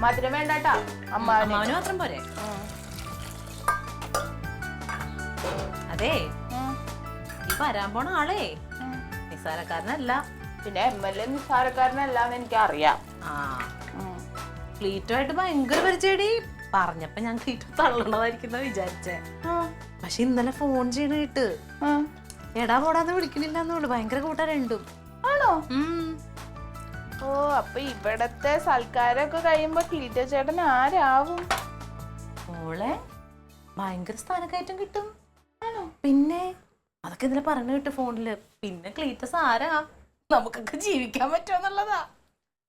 മധുരം വേണ്ടാട്ടാ അമ്മാവന് മാത്രം പോരെ? അതെ, ഈ വരാൻ പോണ ആളേ നിസ്സാരക്കാരനല്ല. പിന്നെ MLA നിസ്സാരക്കാരനല്ലാന്ന് എനിക്ക് അറിയാം. ക്ലീറ്റുമായിട്ട് ഭയങ്കര പരിചയടി. പറഞ്ഞപ്പോ ഞാൻ ക്ലീറ്റോ തള്ളണതായിരിക്കുന്ന വിചാരിച്ചേ. പക്ഷെ ഇന്നലെ ഫോൺ ചെയ്യണേട്ട് എടാ പോടാന്ന് വിളിക്കണില്ലെന്നുള്ളു. ഭയങ്കര കൂട്ടാരുണ്ടും. ആണോ? ഓ, അപ്പൊ ഇവിടത്തെ സൽക്കാരൊക്കെ കഴിയുമ്പോ ക്ലീറ്റോ ചേട്ടൻ ആരാവും? ഓളെ ഭയങ്കര സ്ഥാനക്കയറ്റം കിട്ടും. പിന്നെ അതൊക്കെ ഇന്നലെ പറഞ്ഞു കിട്ടും ഫോണില്. പിന്നെ ക്ലീറ്റസ് ആരാ, നമുക്കൊക്കെ ജീവിക്കാൻ പറ്റുമെന്നുള്ളതാ.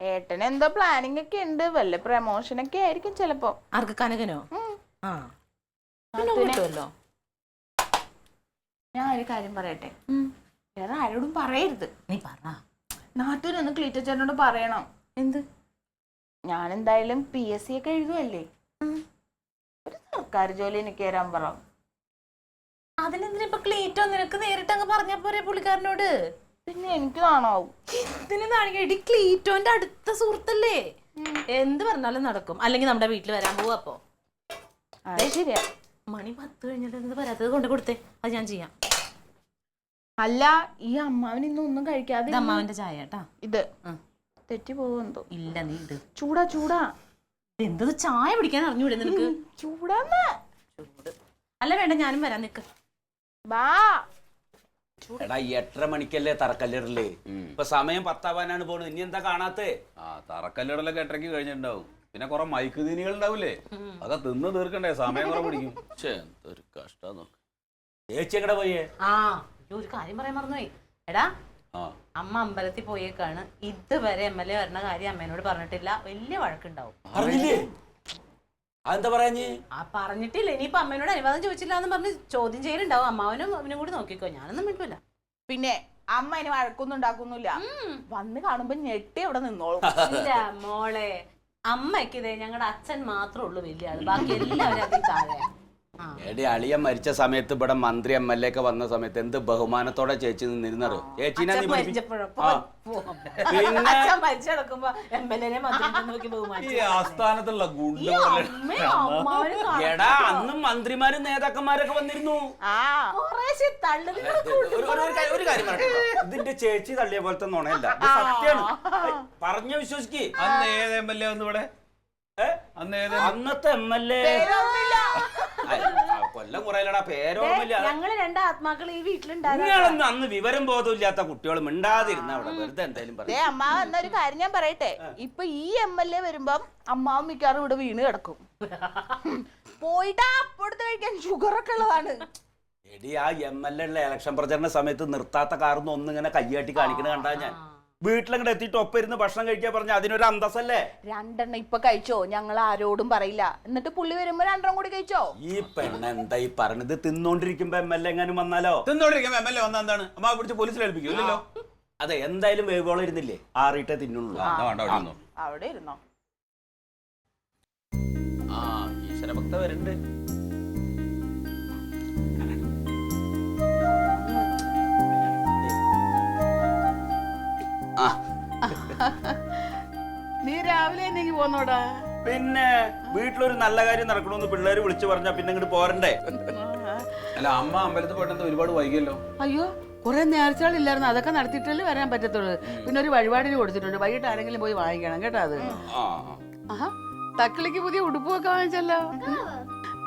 ഏട്ടന് എന്തോ പ്ലാനിങ് ഒക്കെ ഉണ്ട്. വല്ല പ്രമോഷൻ ഒക്കെ ആയിരിക്കും ചിലപ്പോ. ആർക്ക്? കനകനോ? കിട്ടുമല്ലോ. ഞാൻ ഒരു കാര്യം പറയട്ടെ, വേറെ ആരോടും പറയരുത്. നീ പറ. നാട്ടിലൊന്ന് ക്ലീറ്റോ ചേട്ടനോട് പറയണം. എന്ത്? ഞാൻ എന്തായാലും PSC ഒക്കെ എഴുതുമല്ലേ, ഒരു സർക്കാർ ജോലി എനിക്ക് തരാൻ പറ. അതിനെന്തിനാ ഇപ്പൊ ക്ലീറ്റോ നിനക്ക് നേരിട്ട് അങ്ങ് പറഞ്ഞ പോരെ പുള്ളിക്കാരനോട്? പിന്നെ എനിക്ക് കാണാവും. ഇതിന് നാണികടി, ക്ലീറ്റോന്റെ അടുത്ത സുഹൃത്തല്ലേ, എന്ത് പറഞ്ഞാലും നടക്കും. അല്ലെങ്കിൽ നമ്മുടെ വീട്ടിൽ വരാൻ പോവാ. അപ്പൊ ശരിയാ. മണി 10 കഴിഞ്ഞിട്ട് വരാത്തത് കൊണ്ട് കൊടുത്തേ, അത് ഞാൻ ചെയ്യാം. അല്ല, ഈ അമ്മാവൻ ഇന്നൊന്നും കഴിക്കാതെ. അമ്മാവന്റെ ചായ കേട്ടാ ഇത്. തെറ്റി പോവെന്തോ. ഇല്ല, നീ ഇത് ചൂടാ ചൂടാ. എന്തത് ചായ പിടിക്കാൻ അറിഞ്ഞൂടെ നിനക്ക്? ചൂടാന്ന്. ചൂട് അല്ല, വേണ്ട, ഞാനും വരാൻ നിക്ക്. ബാ. എടാ, 8:30 മണിക്കല്ലേ തറക്കല്ലിടല്. ഇപ്പൊ സമയം 10 പോണു. ഇനി എന്താ കാണാത്തേ? തറക്കല്ലിടലൊക്കെ 8:30 കഴിഞ്ഞിട്ടുണ്ടാവും. പിന്നെ കുറെ മയക്ക് തീനികൾ ഉണ്ടാവൂലേ, അതൊക്കെ തിന്ന് തീർക്കണ്ടേ, സമയം കുറെ പിടിക്കും. പക്ഷേ എന്തൊരു കഷ്ടം നോക്ക്. ചേച്ചി എങ്ങടെ പോയേ? ഒരു കാര്യം പറയാൻ മറന്നുപോയി. എടാ, അമ്മ അമ്പലത്തിൽ പോയേക്കാണ്. ഇതുവരെ MLA വരണ കാര്യം അമ്മേനോട് പറഞ്ഞിട്ടില്ല. വലിയ വഴക്കുണ്ടാവും. പറഞ്ഞില്ലേ? അതെന്താ പറയാഞ്ഞ്? പറഞ്ഞിട്ടില്ല. ഇനിയിപ്പൊ അമ്മേനോട് അനുവാദം ചോദിച്ചില്ല എന്ന് പറഞ്ഞ് ചോദ്യം ചെയ്യലുണ്ടാവും. അമ്മാവനും അവനും കൂടി നോക്കിക്കോ, ഞാനൊന്നും മിണ്ടില്ല. പിന്നെ അമ്മ അതിന് വഴക്കൊന്നും ഉണ്ടാക്കുന്നില്ല. വന്ന് കാണുമ്പോ ഞെട്ടി അവിടെ നിന്നോളും. ഇല്ല മോളെ, അമ്മയ്ക്ക് ഇതേ ഞങ്ങളുടെ അച്ഛൻ മാത്രമേ ഉള്ളൂ വലിയ ആള്. ബാക്കി എല്ലാവരും അതിൽ താഴെ. എടി, അളിയൻ മരിച്ച സമയത്ത് ഇവിടെ മന്ത്രി MLA ഒക്കെ വന്ന സമയത്ത് എന്ത് ബഹുമാനത്തോടെ ചേച്ചി നിന്നിരുന്നോ? ചേച്ചിനെ ആസ്ഥാനത്തുള്ള എടാ, അന്നും മന്ത്രിമാരും നേതാക്കന്മാരൊക്കെ വന്നിരുന്നു. ഒരു കാര്യം പറയട്ടെ, ഇതിന്റെ ചേച്ചി തള്ളിയ പോലത്തെ നുണയല്ല, സത്യമാണ്. പറഞ്ഞ വിശ്വസിക്ക്. അന്ന് ഏത് MLA വന്നു ഇവിടെ? അന്നത്തെ MLA കൊല്ലം കുറയല്ലടാ, പേരോർമ്മയില്ല. ഞങ്ങള് 2 ആത്മാക്കൾ ഈ വീട്ടിലുണ്ടായിരുന്നു. നിങ്ങളൊന്നും അന്ന് വിവരം ബോധമില്ലാത്ത കുട്ടികൾ മിണ്ടാതിരുന്ന അവിടെ വെറുതെ എന്തായാലും പറയും. അമ്മാവ് എന്നൊരു കാര്യം ഞാൻ പറയട്ടെ, ഇപ്പൊ ഈ MLA വരുമ്പം അമ്മാവും മിക്കാറും ഇവിടെ വീണ് കിടക്കും. പോയിട്ടാ അപ്പോഴത്തെ കഴിക്കാൻ ഷുഗർ ഒക്കെ ഉള്ളതാണ്. എടി, ആ MLA ഉള്ള ഇലക്ഷൻ പ്രചരണ സമയത്ത് നിർത്താത്ത കാർന്ന് ഒന്നിങ്ങനെ കയ്യാട്ടി കാണിക്കണ കണ്ടാ ഞാൻ വീട്ടിലങ്ങോട്ട് എത്തിയിട്ട് ഒപ്പം ഇരുന്ന് ഭക്ഷണം കഴിക്കാൻ പറഞ്ഞ അതിനൊരു അന്തസ്സല്ലേ? 2 ഇപ്പൊ കഴിച്ചോ, ഞങ്ങൾ ആരോടും പറയില്ല. എന്നിട്ട് പുള്ളി വരുമ്പോ 2 കൂടി കഴിച്ചോ. ഈ പെണ്ണ് എന്താ ഈ പറഞ്ഞത്? തിന്നോണ്ടിരിക്കുമ്പോ MLA എങ്ങാനും വന്നാലോ? തിന്നോണ്ടിരിക്കുമ്പോ MLA വന്ന എന്താണ്? അമ്മ പിടിച്ച് പോലീസിൽ ഏൽപ്പിക്കില്ലല്ലോ. അതെ, എന്തായാലും വേവോളം ഇരുന്നില്ലേ, ആറിയിട്ടേ തിന്നുള്ളൂ. അവിടെ ഇരുന്നോ. ഈശ്വരഭക്ത വരുന്നുണ്ട്. നീ രാവിലെ എനിക്ക് പോന്നോടാ. പിന്നെ വീട്ടിലൊരു നല്ല കാര്യം നടക്കണമെന്ന് പിള്ളേര് വിളിച്ചു പറഞ്ഞാ പിന്നെ ഇങ്ങോട്ട് പോരണ്ടേ? അല്ല, അമ്മ അമ്പലത്തിൽ പോയിട്ട് ഒരുപാട് വൈകിയല്ലോ. അയ്യോ, കുറെ നേർച്ചകളില്ലായിരുന്നു, അതൊക്കെ നടത്തിയിട്ടല്ലേ വരാൻ പറ്റത്തുള്ളൂ. പിന്നെ ഒരു വഴിപാടിന് കൊടുത്തിട്ടുണ്ട്, വൈകിട്ട് ആരെങ്കിലും പോയി വാങ്ങിക്കണം കേട്ടോ. അത് ആഹാ, തക്കിളിക്ക് പുതിയ ഉടുപ്പൊക്കെ വാങ്ങിച്ചല്ലോ.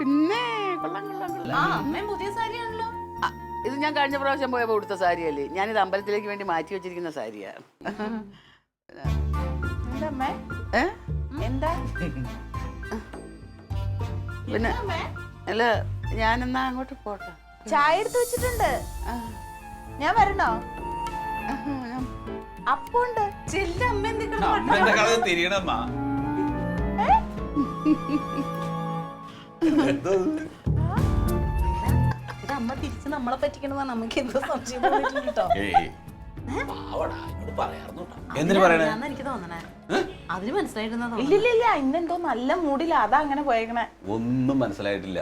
പിന്നെ കൊള്ളാം കൊള്ളാം കൊള്ളാം. പുതിയ സാരിയാണല്ലോ. ഇത് ഞാൻ കഴിഞ്ഞ പ്രാവശ്യം പോയപ്പോ ഉടുത്ത സാരിയല്ലേ, ഞാനിത് അമ്പലത്തിലേക്ക് വേണ്ടി മാറ്റി വെച്ചിരിക്കുന്ന സാരിയാ. എന്താ? പിന്നെ അല്ല, ഞാനെന്നാ അങ്ങോട്ട് പോട്ടെ. ചായ എടുത്ത് വെച്ചിട്ടുണ്ട്, ഞാൻ വരണോ? അപ്പുണ്ട്. തിരിയണമ്മ. അമ്മ തിരിച്ച് നമ്മളെ പറ്റിക്കണതാണ്. നമുക്ക് എന്തോ സംശയം കേട്ടോ. എന്തിനു പറയണേ? എനിക്ക് തോന്നണേ അതിന് മനസ്സിലായിരുന്നോ? ഇല്ലില്ല, ഇന്നെന്തോ നല്ല മൂഡില്ല, അതാ അങ്ങനെ പോയേക്കണേ. ഒന്നും മനസ്സിലായിട്ടില്ല.